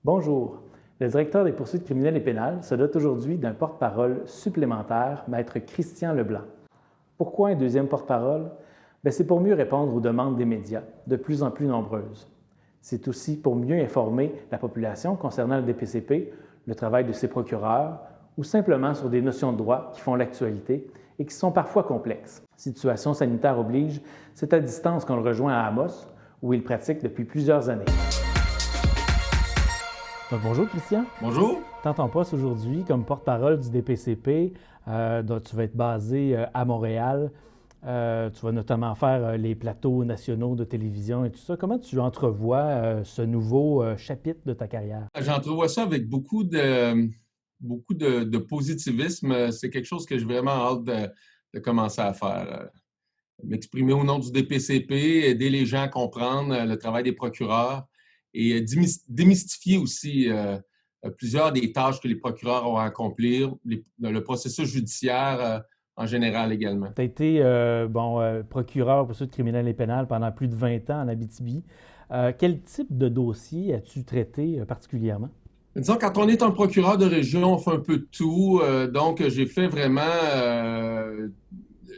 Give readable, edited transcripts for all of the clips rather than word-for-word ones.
Bonjour. Le directeur des poursuites criminelles et pénales se dote aujourd'hui d'un porte-parole supplémentaire, Maître Christian Leblanc. Pourquoi un deuxième porte-parole? C'est pour mieux répondre aux demandes des médias, de plus en plus nombreuses. C'est aussi pour mieux informer la population concernant le DPCP, le travail de ses procureurs ou simplement sur des notions de droit qui font l'actualité et qui sont parfois complexes. Situation sanitaire oblige, c'est à distance qu'on le rejoint à Amos, où il pratique depuis plusieurs années. Donc, bonjour Christian. Bonjour. Dans ton poste aujourd'hui comme porte-parole du DPCP, dont tu vas être basé à Montréal. Tu vas notamment faire les plateaux nationaux de télévision et tout ça. Comment tu entrevois ce nouveau chapitre de ta carrière? J'entrevois ça avec beaucoup de positivisme. C'est quelque chose que j'ai vraiment hâte de commencer à faire. M'exprimer au nom du DPCP, aider les gens à comprendre le travail des procureurs et démystifier aussi plusieurs des tâches que les procureurs ont à accomplir, le processus judiciaire en général également. Tu as été procureur pour poursuites criminelles et pénales pendant plus de 20 ans en Abitibi. Quel type de dossier as-tu traité particulièrement? Disons, quand on est un procureur de région, on fait un peu de tout. Donc, j'ai fait vraiment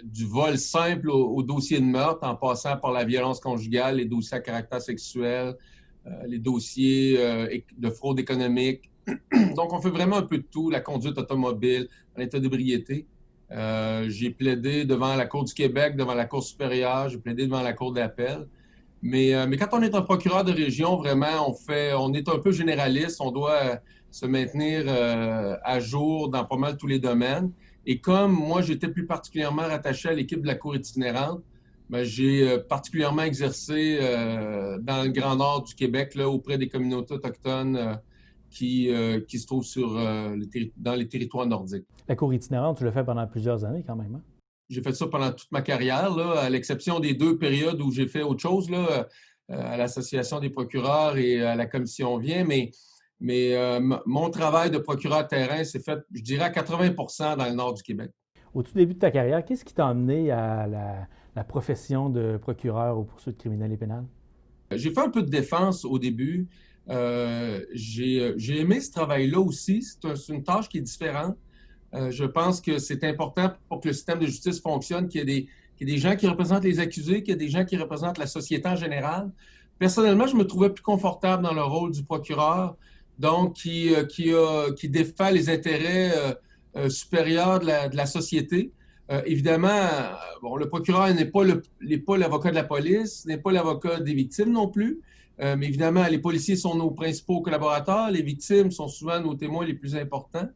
du vol simple au dossier de meurtre, en passant par la violence conjugale, les dossiers à caractère sexuel, les dossiers de fraude économique. Donc, on fait vraiment un peu de tout, la conduite automobile, l'état d'ébriété. J'ai plaidé devant la Cour du Québec, devant la Cour supérieure, j'ai plaidé devant la Cour d'appel. Mais quand on est un procureur de région, vraiment, on est un peu généraliste, on doit se maintenir à jour dans pas mal tous les domaines. Et comme moi, j'étais plus particulièrement rattaché à l'équipe de la Cour itinérante, j'ai particulièrement exercé dans le Grand Nord du Québec, là, auprès des communautés autochtones qui se trouvent dans les territoires nordiques. La Cour itinérante, tu l'as fait pendant plusieurs années quand même, hein? J'ai fait ça pendant toute ma carrière, là, à l'exception des 2 périodes où j'ai fait autre chose, là, à l'Association des procureurs et à la Commission Vient. Mais mon travail de procureur de terrain s'est fait, je dirais, à 80% dans le nord du Québec. Au tout début de ta carrière, qu'est-ce qui t'a amené à la profession de procureur aux poursuites criminelles et pénales? J'ai fait un peu de défense au début. J'ai aimé ce travail-là aussi. C'est une tâche qui est différente. Je pense que c'est important pour que le système de justice fonctionne, qu'il y ait des gens qui représentent les accusés, qu'il y ait des gens qui représentent la société en général. Personnellement, je me trouvais plus confortable dans le rôle du procureur, donc qui défend les intérêts supérieurs de la société. Évidemment, le procureur n'est pas l'avocat de la police, n'est pas l'avocat des victimes non plus. Mais évidemment, les policiers sont nos principaux collaborateurs, les victimes sont souvent nos témoins les plus importants.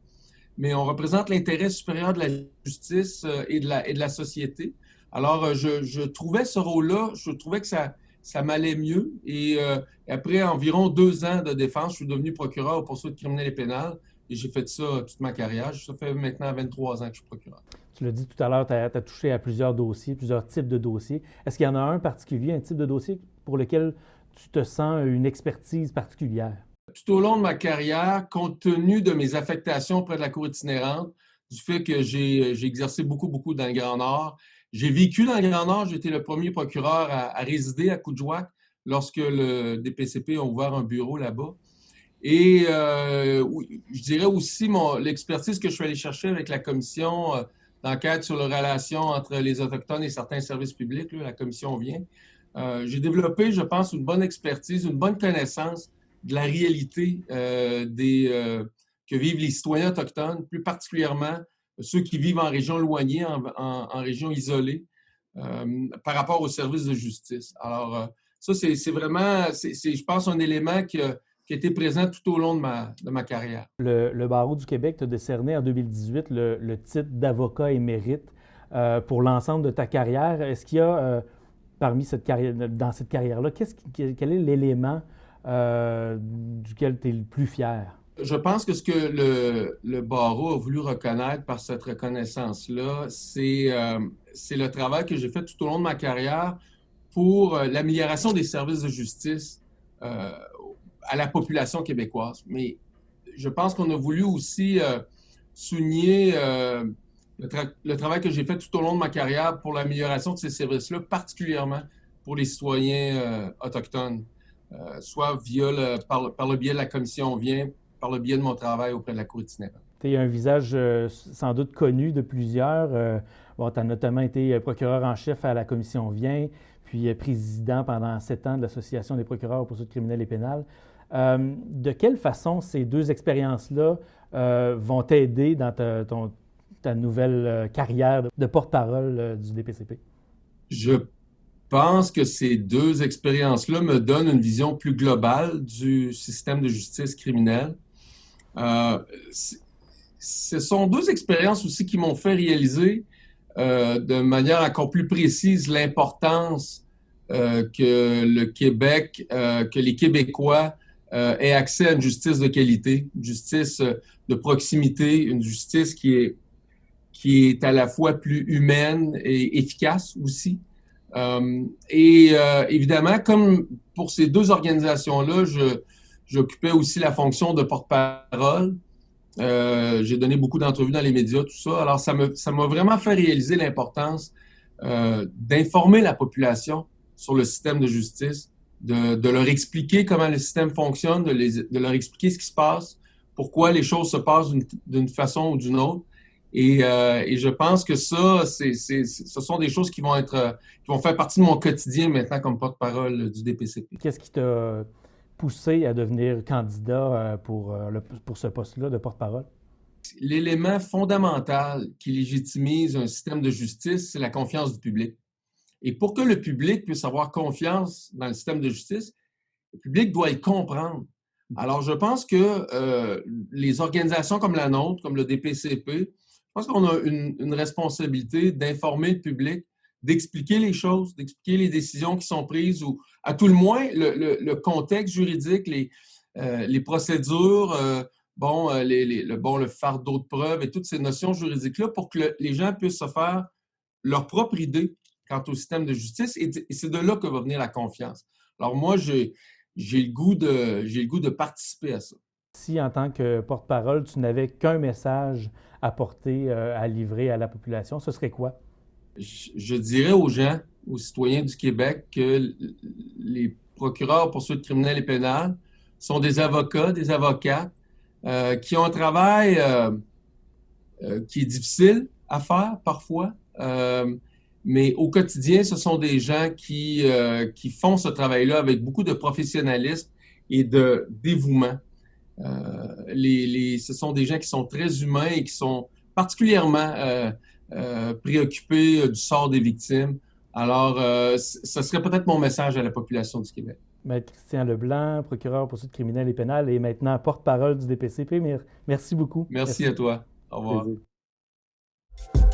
Mais on représente l'intérêt supérieur de la justice et de la société. Alors, je trouvais ce rôle-là, je trouvais que ça m'allait mieux. Et après environ 2 ans de défense, je suis devenu procureur aux poursuites criminelles et pénales. Et j'ai fait ça toute ma carrière. Ça fait maintenant 23 ans que je suis procureur. Tu l'as dit tout à l'heure, tu as touché à plusieurs dossiers, plusieurs types de dossiers. Est-ce qu'il y en a un particulier, un type de dossier pour lequel tu te sens une expertise particulière? Tout au long de ma carrière, compte tenu de mes affectations auprès de la Cour itinérante, du fait que j'ai exercé beaucoup dans le Grand Nord, j'ai vécu dans le Grand Nord, j'ai été le premier procureur à résider à Coudjouac lorsque le DPCP a ouvert un bureau là-bas. Et je dirais aussi l'expertise que je suis allé chercher avec la commission d'enquête sur les relations entre les Autochtones et certains services publics, là, la commission Vient. J'ai développé, je pense, une bonne expertise, une bonne connaissance de la réalité que vivent les citoyens autochtones, plus particulièrement ceux qui vivent en région éloignée, en région isolée, par rapport aux services de justice. Alors, ça, c'est vraiment, je pense, un élément qui a été présent tout au long de ma carrière. Le Barreau du Québec t'a décerné en 2018 le titre d'avocat émérite pour l'ensemble de ta carrière. Est-ce qu'il y a, dans cette carrière-là, quel est l'élément duquel tu es le plus fier? Je pense que ce que le barreau a voulu reconnaître par cette reconnaissance-là, c'est le travail que j'ai fait tout au long de ma carrière pour l'amélioration des services de justice à la population québécoise. Mais je pense qu'on a voulu aussi souligner le travail que j'ai fait tout au long de ma carrière pour l'amélioration de ces services-là, particulièrement pour les citoyens autochtones. soit par le biais de la commission Vient, par le biais de mon travail auprès de la Cour itinérante. Tu as un visage sans doute connu de plusieurs. Bon, tu as notamment été procureur en chef à la commission Vient, puis président pendant 7 ans de l'Association des procureurs aux poursuites criminelles et pénales. De quelle façon ces deux expériences-là vont t'aider dans ta nouvelle carrière de porte-parole du DPCP? Je pense que ces deux expériences-là me donnent une vision plus globale du système de justice criminelle. Ce sont deux expériences aussi qui m'ont fait réaliser de manière encore plus précise l'importance que le Québec, que les Québécois aient accès à une justice de qualité, une justice de proximité, une justice qui est à la fois plus humaine et efficace aussi. Évidemment, comme pour ces deux organisations-là, j'occupais aussi la fonction de porte-parole. J'ai donné beaucoup d'entrevues dans les médias, tout ça. Alors, ça m'a vraiment fait réaliser l'importance d'informer la population sur le système de justice, de leur expliquer comment le système fonctionne, de leur expliquer ce qui se passe, pourquoi les choses se passent d'une façon ou d'une autre. Et je pense que ça, ce sont des choses qui vont faire partie de mon quotidien maintenant comme porte-parole du DPCP. Qu'est-ce qui t'a poussé à devenir candidat pour ce poste-là de porte-parole? L'élément fondamental qui légitimise un système de justice, c'est la confiance du public. Et pour que le public puisse avoir confiance dans le système de justice, le public doit le comprendre. Alors, je pense que les organisations comme la nôtre, comme le DPCP, je pense qu'on a une responsabilité d'informer le public, d'expliquer les choses, d'expliquer les décisions qui sont prises ou, à tout le moins, le contexte juridique, les procédures, le fardeau de preuve et toutes ces notions juridiques-là pour que les gens puissent se faire leur propre idée quant au système de justice. Et c'est de là que va venir la confiance. Alors moi, j'ai le goût de participer à ça. Si, en tant que porte-parole, tu n'avais qu'un message à porter, à livrer à la population, ce serait quoi? Je dirais aux gens, aux citoyens du Québec, que les procureurs poursuites criminelles et pénales sont des avocats, des avocates qui ont un travail qui est difficile à faire parfois, mais au quotidien, ce sont des gens qui font ce travail-là avec beaucoup de professionnalisme et de dévouement. Ce sont des gens qui sont très humains et qui sont particulièrement préoccupés du sort des victimes. Alors, ce serait peut-être mon message à la population du Québec. Maître Christian Leblanc, procureur poursuites criminelles et pénales et maintenant porte-parole du DPCP. Merci beaucoup. Merci à toi. Au revoir. Plaisir.